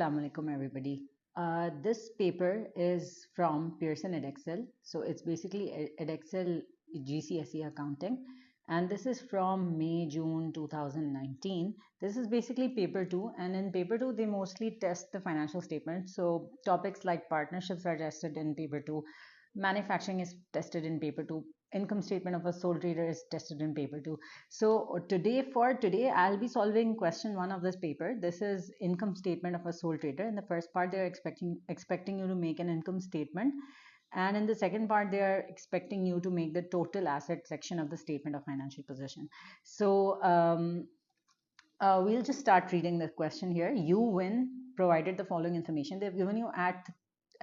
Assalamu alaikum everybody. This paper is from Pearson Edexcel. So it's basically Edexcel GCSE accounting. And this is from May, June 2019. This is basically paper 2. And in paper 2, they mostly test the financial statement. So topics like partnerships are tested in paper 2. Manufacturing is tested in paper 2. Income statement of a sole trader is tested in paper 2. So today, I'll be solving question 1 of this paper. This is income statement of a sole trader. In the first part, they're expecting you to make an income statement. And in the second part, they are expecting you to make the total asset section of the statement of financial position. So we'll just start reading the question here. You win provided the following information. They've given you at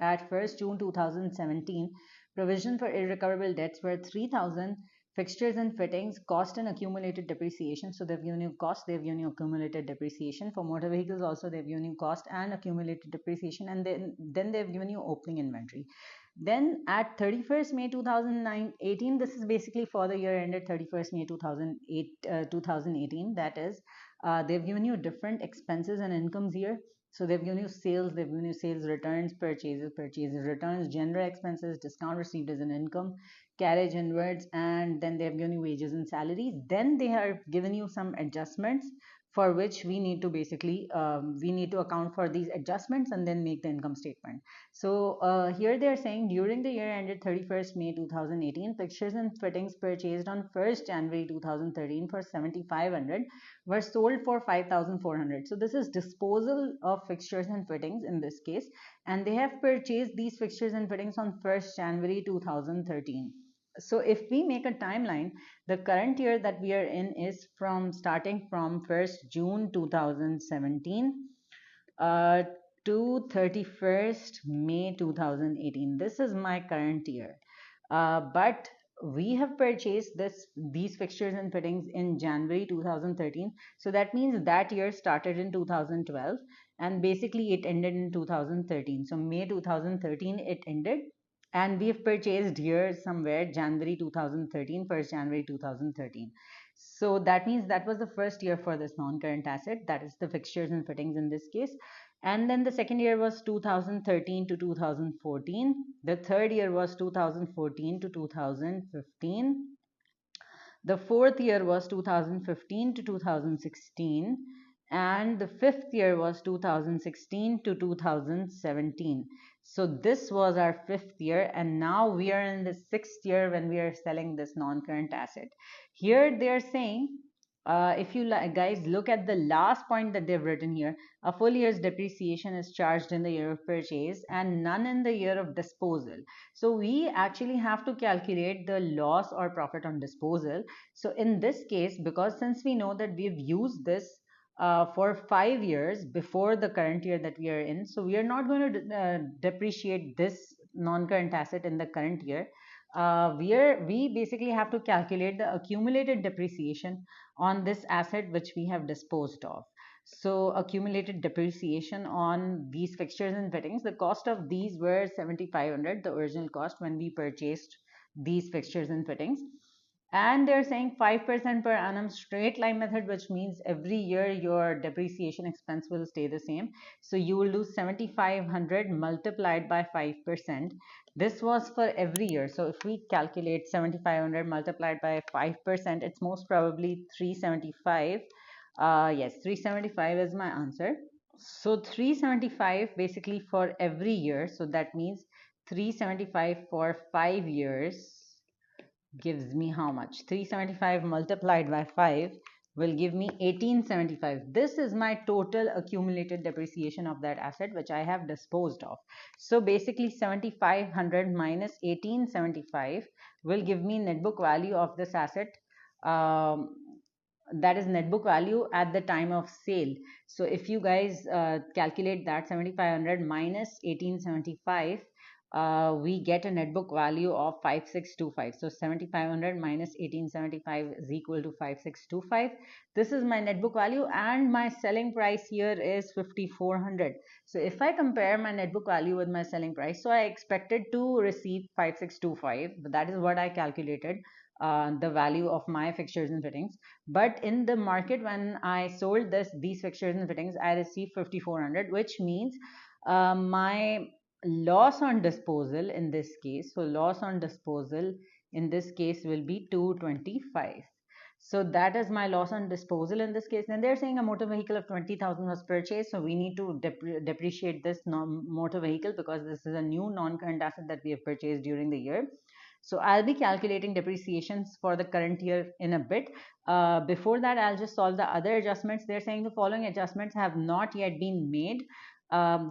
1st June 2017, provision for irrecoverable debts were 3,000, fixtures and fittings, cost and accumulated depreciation. So they've given you cost, they've given you accumulated depreciation. For motor vehicles also, they've given you cost and accumulated depreciation, and then they've given you opening inventory. Then at 31st May 2018, this is basically for the year ended 31st May 2018, that is, they've given you different expenses and incomes here. So they've given you sales, they've given you sales returns, purchases returns, general expenses, discount received as an income, carriage inwards, and then they've given you wages and salaries. Then they have given you some adjustments for which we need to basically we need to account for these adjustments and then make the income statement. So here they are saying during the year ended 31st May 2018, fixtures and fittings purchased on 1st January 2013 for 7,500 were sold for 5,400. So this is disposal of fixtures and fittings in this case, and they have purchased these fixtures and fittings on 1st January 2013. So if we make a timeline, the current year that we are in is starting from 1st June 2017 to 31st May 2018. This is my current year. But we have purchased these fixtures and fittings in January 2013. So that means that year started in 2012 and basically it ended in 2013. So May 2013 it ended, and we have purchased here somewhere January 2013, 1st January 2013. So that means that was the first year for this non-current asset, that is the fixtures and fittings in this case. And then the second year was 2013 to 2014. The third year was 2014 to 2015. The fourth year was 2015 to 2016. And the fifth year was 2016 to 2017. So this was our fifth year, and now we are in the sixth year when we are selling this non-current asset. Here they are saying, if you guys look at the last point that they've written here, a full year's depreciation is charged in the year of purchase and none in the year of disposal. So we actually have to calculate the loss or profit on disposal. So in this case, because since we know that we've used this for 5 years before the current year that we are in, so we are not going to depreciate this non-current asset in the current year. We basically have to calculate the accumulated depreciation on this asset which we have disposed of. So accumulated depreciation on these fixtures and fittings, the cost of these were 7,500, the original cost when we purchased these fixtures and fittings. And they're saying 5% per annum straight line method, which means every year your depreciation expense will stay the same. So you will do 7,500 multiplied by 5%. This was for every year. So if we calculate 7,500 multiplied by 5%, it's most probably 375. Yes, 375 is my answer. So 375 basically for every year. So that means 375 for 5 years gives me how much? 375 multiplied by 5 will give me 1875. This is my total accumulated depreciation of that asset which I have disposed of. So basically 7,500 minus 1875 will give me net book value of this asset. That is net book value at the time of sale. So if you guys calculate that 7,500 minus 1875, we get a net book value of 5625. So 7,500 minus 1875 is equal to 5625. This is my net book value, and my selling price here is 5,400. So if I compare my net book value with my selling price, so I expected to receive 5625, but that is what I calculated. the value of my fixtures and fittings. But in the market, when I sold these fixtures and fittings, I received 5,400, which means my loss on disposal in this case, so loss on disposal in this case will be 225. So that is my loss on disposal in this case. Then they're saying a motor vehicle of 20,000 was purchased, so we need to depreciate this motor vehicle because this is a new non-current asset that we have purchased during the year. So I'll be calculating depreciations for the current year in a bit. Before that, I'll just solve the other adjustments. They're saying the following adjustments have not yet been made.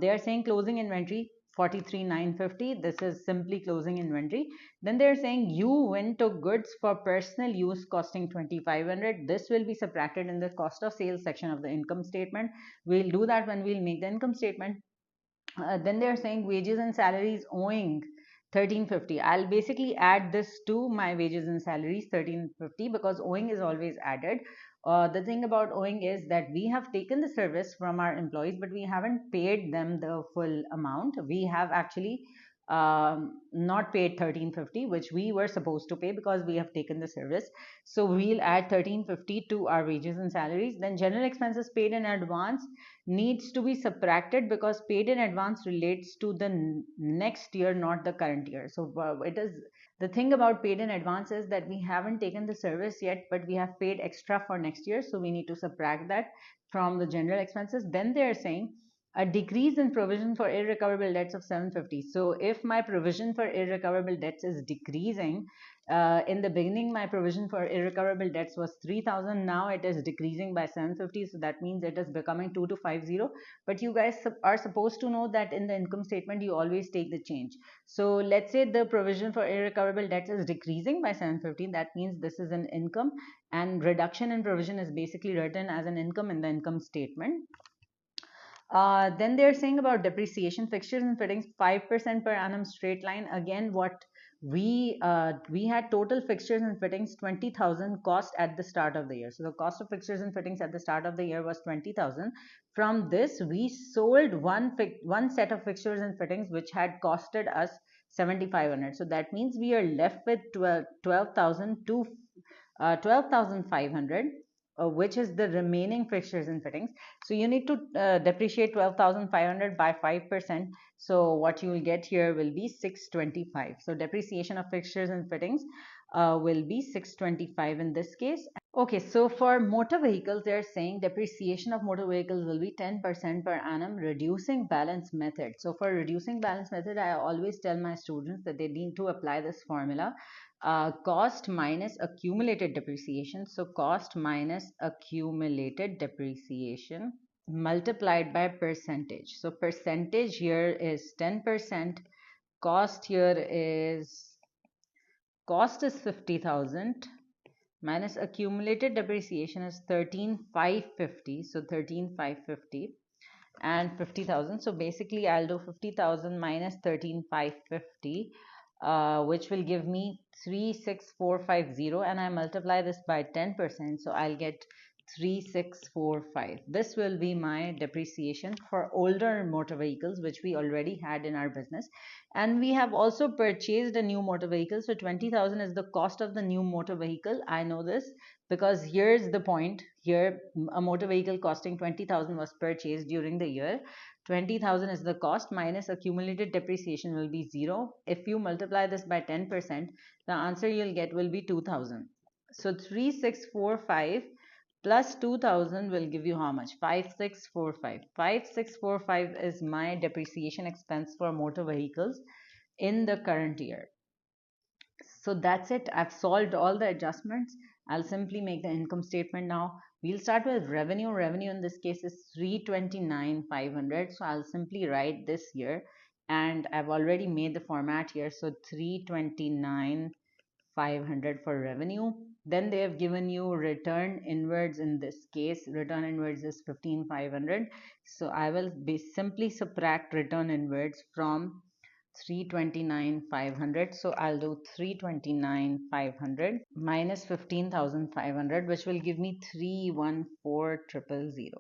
They're saying closing inventory 43,950. This is simply closing inventory. Then they're saying you went to goods for personal use costing 2,500. This will be subtracted in the cost of sales section of the income statement. We'll do that when we'll make the income statement. Then they're saying wages and salaries owing 1350. I'll basically add this to my wages and salaries 1350 because owing is always added. The thing about owing is that we have taken the service from our employees, but we haven't paid them the full amount. We have actually not paid 1350, which we were supposed to pay because we have taken the service. So we'll add 1350 to our wages and salaries. Then general expenses paid in advance needs to be subtracted because paid in advance relates to the next year, not the current year. So it is the thing about paid in advance is that we haven't taken the service yet, but we have paid extra for next year. So we need to subtract that from the general expenses. Then they're saying a decrease in provision for irrecoverable debts of 750. So if my provision for irrecoverable debts is decreasing, in the beginning my provision for irrecoverable debts was 3,000. Now it is decreasing by 750. So that means it is becoming 2250. But you guys are supposed to know that in the income statement you always take the change. So let's say the provision for irrecoverable debts is decreasing by 750. That means this is an income, and reduction in provision is basically written as an income in the income statement. Then they're saying about depreciation, fixtures and fittings, 5% per annum straight line. Again, what we had total fixtures and fittings 20,000 cost at the start of the year. So the cost of fixtures and fittings at the start of the year was 20,000. From this, we sold one set of fixtures and fittings which had costed us 7,500. So that means we are left with 12,500, which is the remaining fixtures and fittings. So you need to depreciate 12,500 by 5%. So what you will get here will be 625. So depreciation of fixtures and fittings will be 625 in this case. Okay, so for motor vehicles, they're saying depreciation of motor vehicles will be 10% per annum, reducing balance method. So for reducing balance method, I always tell my students that they need to apply this formula. Cost minus accumulated depreciation. So cost minus accumulated depreciation multiplied by percentage. So percentage here is 10%. Cost here is, cost is 50,000 minus accumulated depreciation is 13,550. So 13,550 and 50,000. So basically I'll do 50,000 minus 13,550, which will give me 36450, and I multiply this by 10%. So I'll get 3645. This will be my depreciation for older motor vehicles, which we already had in our business. And we have also purchased a new motor vehicle. So 20,000 is the cost of the new motor vehicle. I know this because here's the point. Here a motor vehicle costing 20,000 was purchased during the year. 20,000 is the cost minus accumulated depreciation will be 0. If you multiply this by 10%, the answer you'll get will be 2,000. So 3645 plus 2,000 will give you how much? 5645. 5645 is my depreciation expense for motor vehicles in the current year. So that's it. I've solved all the adjustments. I'll simply make the income statement now. We'll start with revenue. Revenue in this case is 329,500. So I'll simply write this here, and I've already made the format here. So 329,500 for revenue. Then they have given you return inwards. In this case, return inwards is 15,500. So I will be simply subtract return inwards from 329,500. So I'll do 329,500 minus 15,500, which will give me 314,000.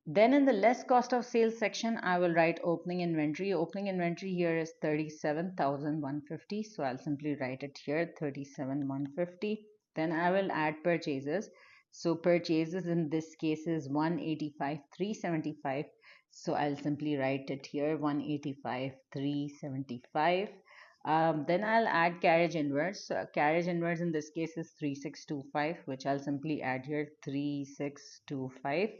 Then in the less cost of sales section, I will write opening inventory. Opening inventory here is 37,150. So I'll simply write it here, 37,150. Then I will add purchases. So purchases in this case is 185,375. So I'll simply write it here, 185,375. Then I'll add carriage inwards. So carriage inwards in this case is 3625, which I'll simply add here, 3625.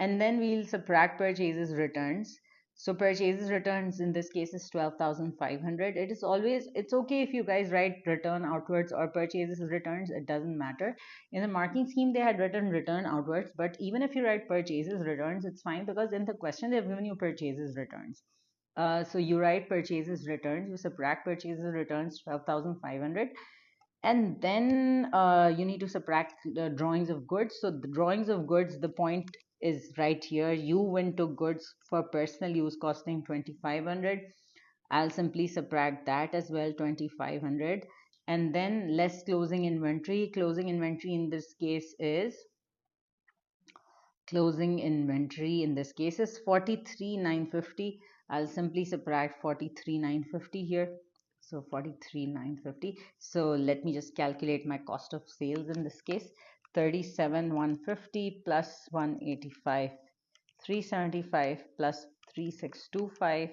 And then we'll subtract purchases returns. So purchases returns in this case is 12,500. It is always, it's okay if you guys write return outwards or purchases returns, it doesn't matter. In the marking scheme they had written return outwards, but even if you write purchases returns, it's fine, because in the question they've given you purchases returns. So you write purchases returns, you subtract purchases returns 12,500, and then you need to subtract the drawings of goods. So the drawings of goods, the point is right here. You went to goods for personal use costing 2,500. I'll simply subtract that as well, 2,500. And then less closing inventory. Closing inventory in this case is closing inventory in this case is 43,950. I'll simply subtract 43,950 here. So 43,950. So let me just calculate my cost of sales in this case. 37,150 plus 185, 375 plus 3625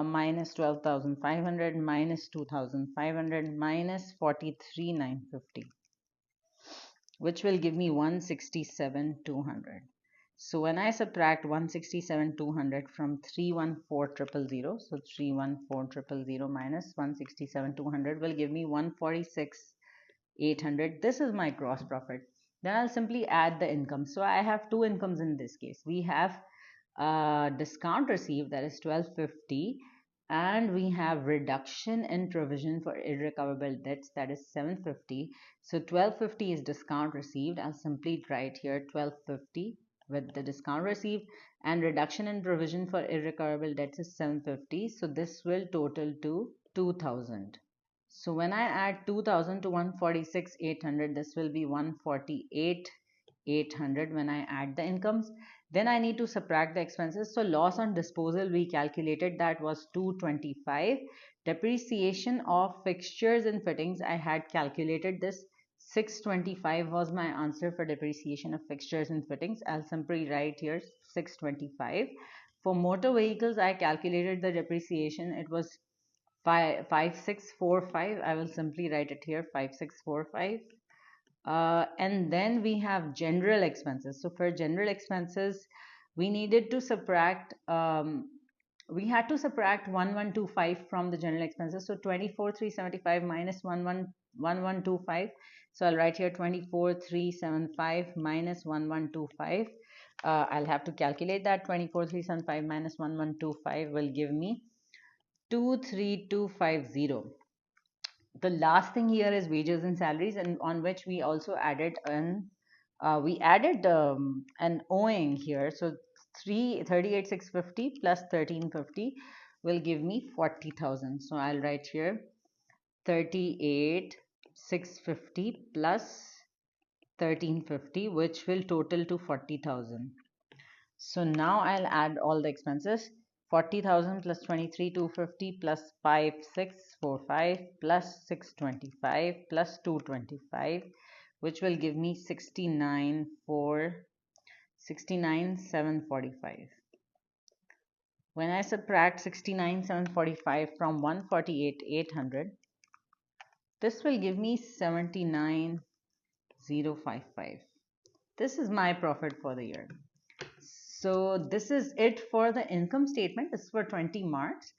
minus 12,500 minus 2,500 minus 43,950, which will give me 167,200. So when I subtract 167,200 from 314,000, so 314,000 minus 167,200 will give me 146,800. This is my gross profit. Then I'll simply add the income. So I have two incomes in this case. We have discount received, that is 1250, and we have reduction in provision for irrecoverable debts, that is 750. So 1250 is discount received. I'll simply write here 1250 with the discount received, and reduction in provision for irrecoverable debts is 750. So this will total to 2000. So when I add 2000 to 146,800, this will be 148,800 when I add the incomes. Then I need to subtract the expenses. So loss on disposal, we calculated that was 225. Depreciation of fixtures and fittings, I had calculated this. 625 was my answer for depreciation of fixtures and fittings. I'll simply write here 625. For motor vehicles, I calculated the depreciation. It was 5645. I will simply write it here, 5645. And then we have general expenses. So for general expenses, we needed to subtract, we had to subtract 1125 from the general expenses. So 24,375 minus 1125. So I'll write here 24,375 minus 1125. I'll have to calculate that. 24,375 minus 1125 will give me 23,250. The last thing here is wages and salaries, and on which we also added an owing here. So 38,650 plus 1350 will give me 40,000. So I'll write here 38,650 plus 1350, which will total to 40,000. So now I'll add all the expenses. 40,000 plus 23,250 plus 5,645 plus 625 plus 225, which will give me 69,745. When I subtract 69,745 from 148,800, this will give me 79,055. This is my profit for the year. So this is it for the income statement. This is for 20 marks.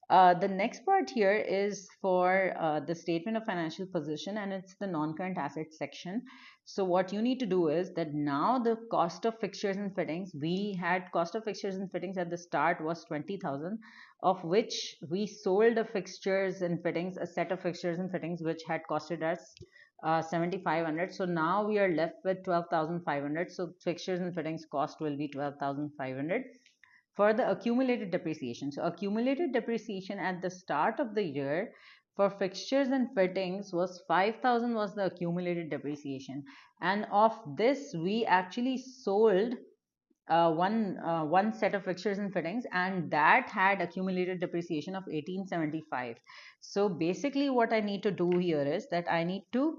The next part here is for the statement of financial position, and it's the non-current assets section. So what you need to do is that now the cost of fixtures and fittings, we had cost of fixtures and fittings at the start was 20,000, of which we sold the fixtures and fittings, a set of fixtures and fittings which had costed us 7,500. So now we are left with 12,500. So fixtures and fittings cost will be 12,500. For the accumulated depreciation, so accumulated depreciation at the start of the year for fixtures and fittings was 5,000 was the accumulated depreciation, and of this we actually sold one set of fixtures and fittings, and that had accumulated depreciation of 1875. So basically what I need to do here is that I need to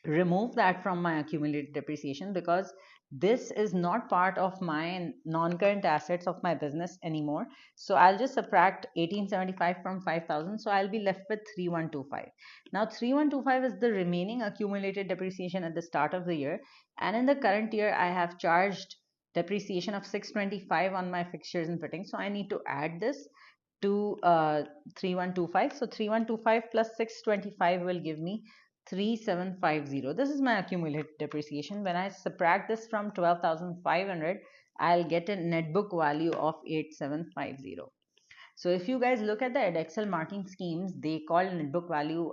remove that from my accumulated depreciation, because this is not part of my non-current assets of my business anymore. So I'll just subtract 1875 from 5000, so I'll be left with 3125. Now 3125 is the remaining accumulated depreciation at the start of the year, and in the current year I have charged depreciation of 625 on my fixtures and fittings, so I need to add this to 3125. So 3125 plus 625 will give me 3750. This is my accumulated depreciation. When I subtract this from 12,500, I'll get a net book value of 8750. So if you guys look at the Edexcel marking schemes, they call net book value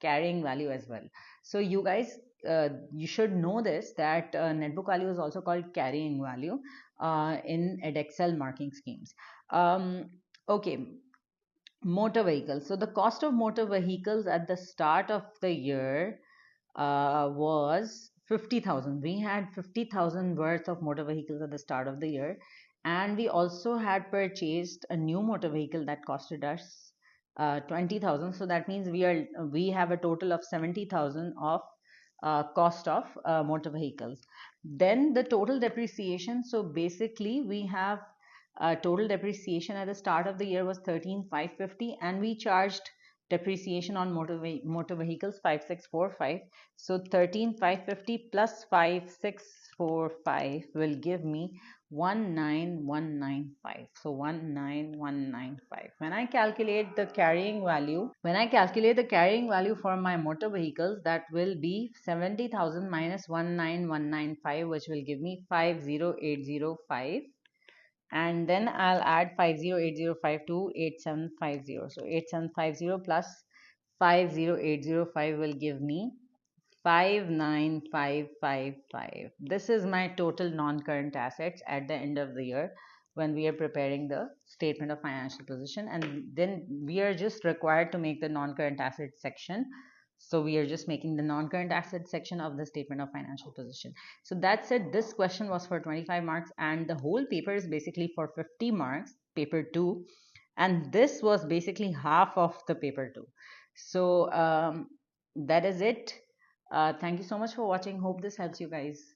carrying value as well. So you guys, you should know this, that net book value is also called carrying value in Edexcel marking schemes. Okay, motor vehicles. So the cost of motor vehicles at the start of the year was 50,000. We had 50,000 worth of motor vehicles at the start of the year, and we also had purchased a new motor vehicle that costed us 20,000. So that means we have a total of 70,000 of cost of motor vehicles. Then the total depreciation. So basically, we have total depreciation at the start of the year was 13,550, and we charged depreciation on motor vehicles 5645. So 13,550 plus 5645 will give me 19195. So 19195. When I calculate the carrying value for my motor vehicles, that will be 70,000 minus 19195, which will give me 50805, and then I'll add 50805 to 8750. So 8750 plus 50805 will give me 59555. This is my total non-current assets at the end of the year when we are preparing the statement of financial position, and then we are just required to make the non-current assets section. So we are just making the non-current assets section of the statement of financial position. So that's it. This question was for 25 marks, and the whole paper is basically for 50 marks, paper 2, and this was basically half of the paper 2. So that is it. Thank you so much for watching. Hope this helps you guys.